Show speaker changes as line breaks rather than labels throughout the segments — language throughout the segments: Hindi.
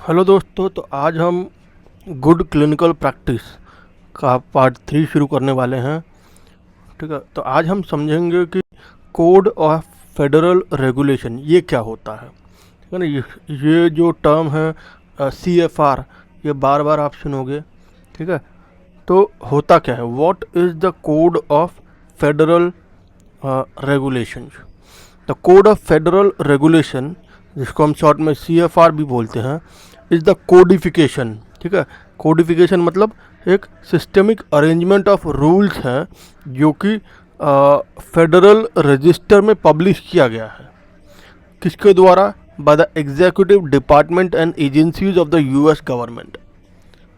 हेलो दोस्तों, तो आज हम गुड क्लिनिकल प्रैक्टिस का पार्ट 3 शुरू करने वाले हैं। ठीक है, तो आज हम समझेंगे कि कोड ऑफ फेडरल रेगुलेशन ये क्या होता है। ठीक है ना, ये जो टर्म है CFR, ये बार बार आप सुनोगे। ठीक है, तो होता क्या है, what is the code of federal regulation. The code of federal regulation, जिसको हम शॉर्ट में CFR भी बोलते हैं, इज़ द कोडिफिकेशन। ठीक है, कोडिफिकेशन मतलब एक सिस्टमिक अरेंजमेंट ऑफ रूल्स हैं जो कि फेडरल रजिस्टर में पब्लिश किया गया है। किसके द्वारा? By the executive department and agencies of the US government.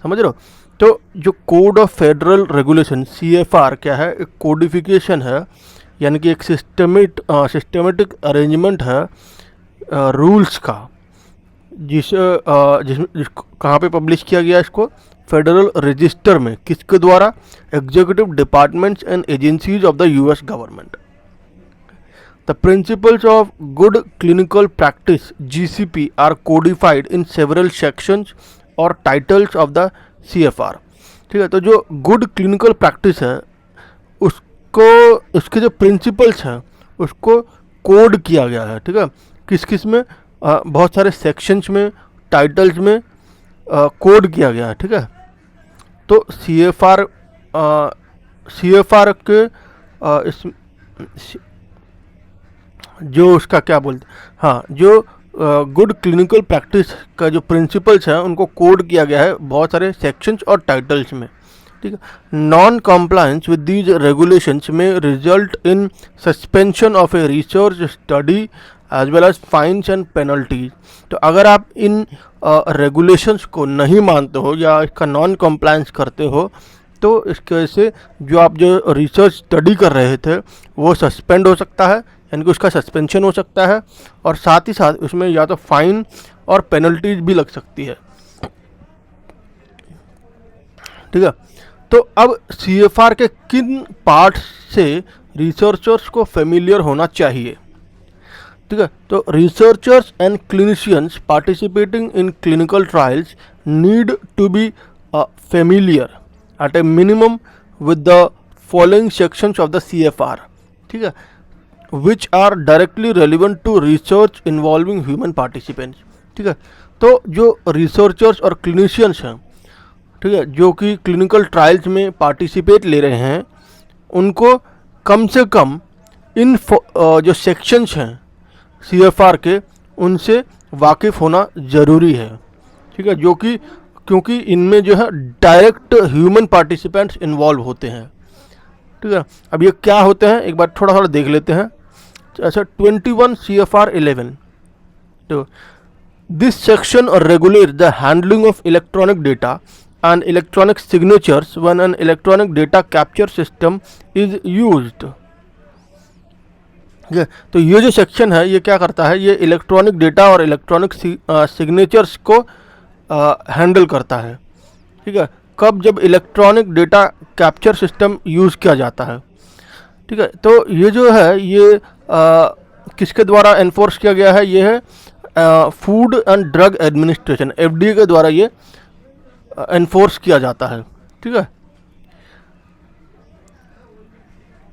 समझ रहे हो? तो जो code of federal regulation CFR क्या है, एक कोडिफिकेशन है, यानी कि एक सिस्टमेटिक अरेंजमेंट है रूल्स का, जिसको कहाँ पे पब्लिश किया गया इसको? फेडरल रजिस्टर में। किसके द्वारा? Executive departments and agencies of the US government. The principles of good clinical practice GCP are codified in several sections और टाइटल्स ऑफ द CFR। ठीक है, तो जो गुड क्लिनिकल प्रैक्टिस है उसको, उसके जो प्रिंसिपल्स हैं उसको कोड किया गया है। ठीक है, किस किस में? बहुत सारे सेक्शंस में, टाइटल्स में कोड किया गया है। ठीक है, तो CFR के इस जो उसका क्या बोलते, हाँ, जो गुड क्लिनिकल प्रैक्टिस का जो प्रिंसिपल्स हैं उनको कोड किया गया है बहुत सारे सेक्शंस और टाइटल्स में। ठीक है, non compliance with these regulations में result in suspension of a research study as well as fines and penalties. तो अगर आप इन रेगुलेशंस को नहीं मानते हो या इसका नॉन कंप्लायंस करते हो तो इसकी वजह से जो रिसर्च स्टडी कर रहे थे वो सस्पेंड हो सकता है, यानी कि उसका सस्पेंशन हो सकता है, और साथ ही साथ उसमें या तो फाइन और पेनल्टीज भी लग सकती है। ठीक है, तो अब CFR के किन पार्ट्स से रिसर्चर्स को फेमिलियर होना चाहिए? ठीक है, तो researchers and clinicians participating in clinical trials need to be familiar at a minimum with the following sections of the CFR। ठीक है, which are directly relevant to research involving human participants. ठीक है, तो जो रिसर्चर्स और क्लिनिशियंस हैं, ठीक है, जो कि क्लिनिकल ट्रायल्स में पार्टिसिपेट ले रहे हैं, उनको कम से कम इन जो सेक्शंस हैं CFR के, उनसे वाकिफ़ होना ज़रूरी है। ठीक है, जो कि क्योंकि इनमें जो है डायरेक्ट ह्यूमन पार्टिसिपेंट्स इन्वॉल्व होते हैं। ठीक है, अब ये क्या होते हैं एक बार थोड़ा थोड़ा देख लेते हैं। ऐसा 21 CFR 11, तो this section regulate the handling of electronic data and electronic signatures when an electronic data capture system is used। ठीक है, तो ये जो सेक्शन है ये क्या करता है, ये इलेक्ट्रॉनिक डेटा और इलेक्ट्रॉनिक सिग्नेचर्स को हैंडल करता है। ठीक है, कब? जब electronic data capture system use किया जाता है। ठीक है, तो ये जो है ये किसके द्वारा एनफोर्स किया गया है? ये है food and drug administration, FDA के द्वारा ये एनफोर्स किया जाता है। ठीक है,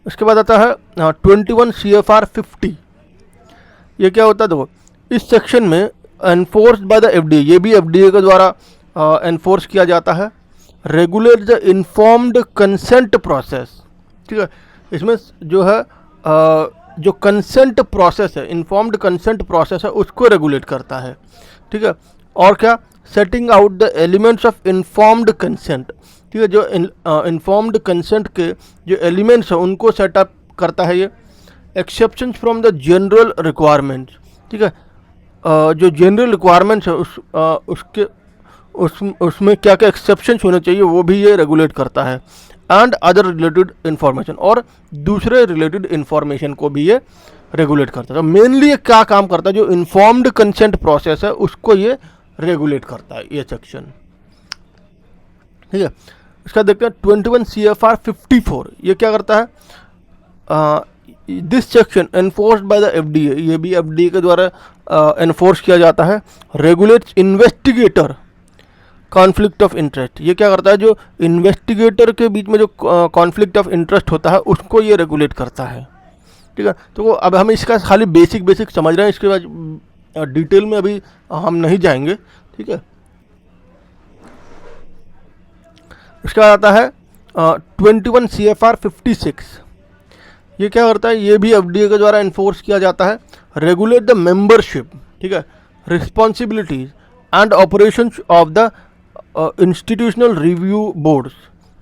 इसके बाद आता है 21 CFR 50। ये क्या होता है? देखो, इस सेक्शन में एनफोर्स्ड बाय द FDA, ये भी FDA के द्वारा एनफोर्स किया जाता है। Regulate the informed consent process. ठीक है, इसमें जो है जो कंसेंट प्रोसेस है, इन्फॉर्म्ड कंसेंट प्रोसेस है, उसको रेगुलेट करता है। ठीक है, और क्या? Setting out the elements of informed consent. ठीक है, जो इन्फॉर्म्ड कंसेंट के जो एलिमेंट्स हैं उनको सेटअप करता है ये। Exceptions from the general requirements. ठीक है, जो जनरल रिक्वायरमेंट्स है उसमें क्या क्या एक्सेप्शंस होने चाहिए वो भी ये रेगुलेट करता है। एंड अदर रिलेटेड इन्फॉर्मेशन, और दूसरे रिलेटेड इन्फॉर्मेशन को भी ये रेगुलेट करता है। तो मेनली ये क्या काम करता है, जो इन्फॉर्म्ड कंसेंट प्रोसेस है उसको ये रेगुलेट करता है ये सेक्शन। ठीक है, इसका देखते हैं 21 CFR 54। ये क्या करता है? This section enforced by the FDA, ये भी एफडीए के द्वारा एनफोर्स किया जाता है। Regulates investigator conflict of interest, ये क्या करता है, जो इन्वेस्टिगेटर के बीच में जो कॉन्फ्लिक्ट ऑफ इंटरेस्ट होता है उसको ये रेगुलेट करता है। ठीक है, तो अब हम इसका खाली बेसिक समझ रहे हैं, इसके बाद डिटेल में अभी हम नहीं जाएंगे। ठीक है, इसका आता है 21 CFR 56, ये क्या करता है, ये भी एफडीए के द्वारा इन्फोर्स किया जाता है। रेगुलेट द मेंबरशिप, ठीक है, responsibilities and operations of the institutional review boards.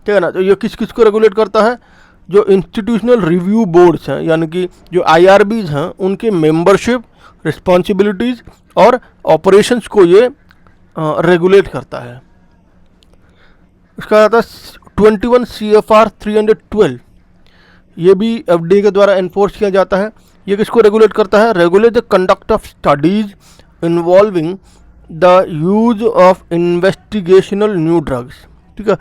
ठीक है ना, तो ये किस किस को रेगुलेट करता है, जो इंस्टीट्यूशनल रिव्यू बोर्ड्स हैं, यानी कि जो IRBs हैं, उनके मेंबरशिप, रिस्पॉन्सिबिलिटीज़ और ऑपरेशंस को ये रेगुलेट करता है। इसका आता है 21 CFR 312, ये भी एफडीए के द्वारा एनफोर्स किया जाता है। ये किसको रेगुलेट करता है, regulate the conduct of studies involving the use of investigational new drugs. ठीक है,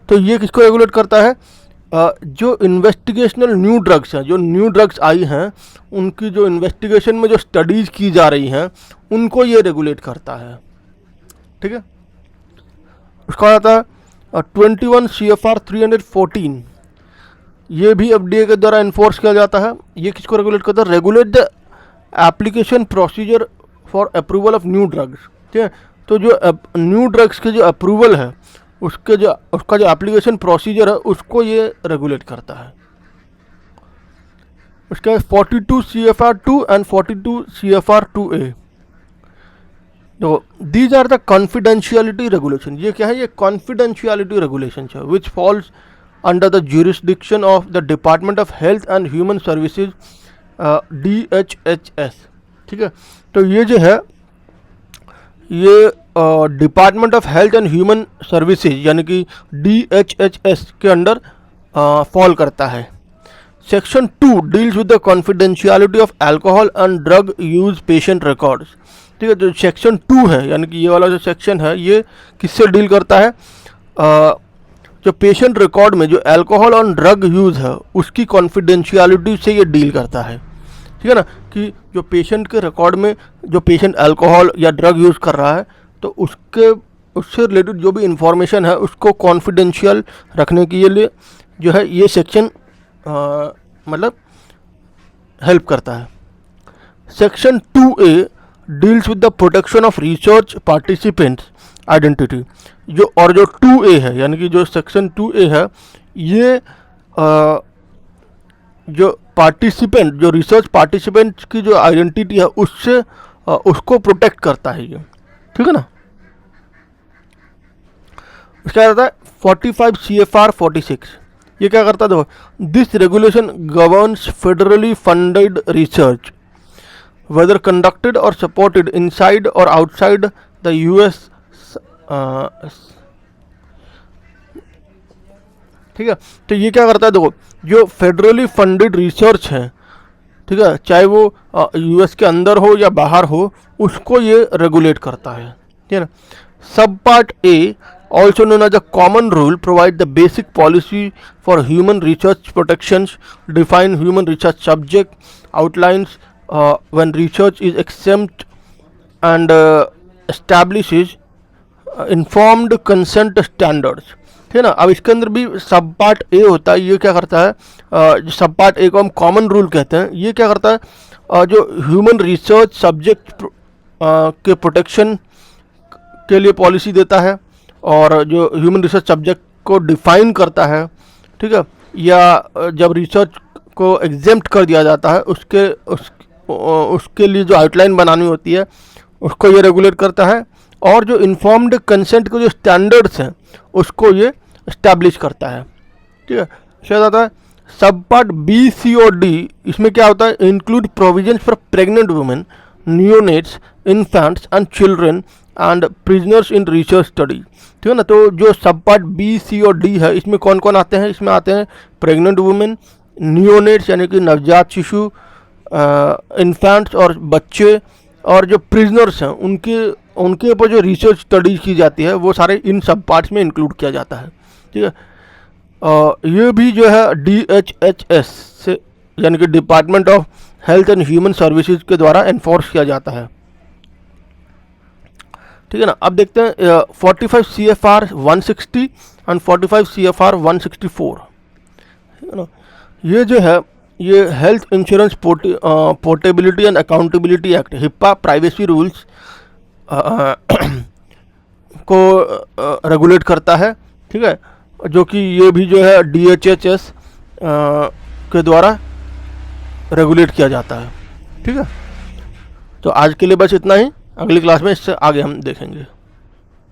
तो ये किसको रेगुलेट करता है, जो इन्वेस्टिगेशनल न्यू ड्रग्स हैं, जो न्यू ड्रग्स आई हैं, उनकी जो इन्वेस्टिगेशन में जो स्टडीज़ की जा रही हैं, उनको ये रेगुलेट करता है। ठीक है, उसका आता है 21 CFR 314, ये भी एफडीए के द्वारा इन्फोर्स किया जाता है। ये किसको रेगुलेट करता है, regulate the application procedure for approval of new drugs. ठीक है, तो जो न्यू ड्रग्स के जो अप्रूवल है, उसका जो एप्लीकेशन प्रोसीजर है, उसको ये रेगुलेट करता है। उसका 42 CFR 2 एंड 42 CFR 2A, तो these are the confidentiality regulation. ये क्या है, ये कॉन्फिडेंशियलिटी रेगुलेशन है which falls under the jurisdiction of the department of health and human services, DHHS। ठीक है, तो ये जो है, ये department of health and human services यानी कि DHHS के अंडर फॉल करता है। Section 2 deals with the confidentiality of alcohol and drug use patient records. ठीक है, जो सेक्शन 2 है, यानी कि ये वाला जो सेक्शन है, ये किससे डील करता है, जो पेशेंट रिकॉर्ड में जो अल्कोहल और ड्रग यूज़ है उसकी कॉन्फिडेंशियलिटी से ये डील करता है। ठीक है ना, कि जो पेशेंट के रिकॉर्ड में जो पेशेंट अल्कोहल या ड्रग यूज़ कर रहा है, तो उससे रिलेटेड जो भी इंफॉर्मेशन है उसको कॉन्फिडेंशियल रखने के लिए जो है ये सेक्शन मतलब हेल्प करता है। Section 2A deals with the protection of research participants identity. जो 2A है, यानी कि जो सेक्शन 2A है, ये जो पार्टिसिपेंट, जो रिसर्च पार्टिसिपेंट की जो आइडेंटिटी है, उससे उसको प्रोटेक्ट करता है ये। ठीक है ना, इसका आता है 45 CFR 46, ये क्या करता है, देखो, this regulation governs federally funded research whether conducted or supported inside or outside the US। ठीक है, तो ये क्या करता है, देखो, जो फेडरली फंडेड रिसर्च है, ठीक है, चाहे वो US के अंदर हो या बाहर हो, उसको ये रेगुलेट करता है। ठीक है ना, सब part A also known as a common rule provide the basic policy for human research protections, define human research subject, outlines when research is exempt, and establishes informed consent standards। ठीक है ना, अब इसके अंदर भी सब पार्ट ए होता है। ये क्या करता है, जो सब पार्ट ए को हम कॉमन रूल कहते हैं, ये क्या करता है, जो ह्यूमन रिसर्च सब्जेक्ट के प्रोटेक्शन के लिए पॉलिसी देता है, और जो ह्यूमन रिसर्च सब्जेक्ट को डिफाइन करता है। ठीक है, या जब रिसर्च को एग्जेम्प्ट कर दिया जाता है, उसके लिए जो आउटलाइन बनानी होती है, उसको ये रेगुलेट करता है, और जो इन्फॉर्म्ड कंसेंट के जो स्टैंडर्ड्स हैं उसको ये इस्टेब्लिश करता है। ठीक है, शायद आता है सब पार्ट B, C और D, इसमें क्या होता है, include provision for pregnant women, neonates, infants and children and prisoners in research study. ठीक है ना, तो जो सब पार्ट B, C और D है, इसमें कौन कौन आते हैं, इसमें आते हैं प्रेग्नेंट वुमेन, नियोनेट्स यानी कि नवजात शिशु, इन्फेंट्स और बच्चे, और जो प्रिजनर्स हैं उनके ऊपर जो रिसर्च स्टडीज की जाती है, वो सारे इन सब पार्ट्स में इंक्लूड किया जाता है। ठीक है, ये भी जो है DHHS से यानी कि department of health and human services के द्वारा एनफोर्स किया जाता है। ठीक है ना। अब देखते हैं 45 CFR 160 एंड 45 CFR 164। ठीक है ना। ये जो है ये health insurance portability and accountability act, HIPAA privacy rules को रेगुलेट करता है। ठीक है, जो कि ये भी जो है DHHS के द्वारा रेगुलेट किया जाता है। ठीक है, तो आज के लिए बस इतना ही। अगली क्लास में इससे आगे हम देखेंगे।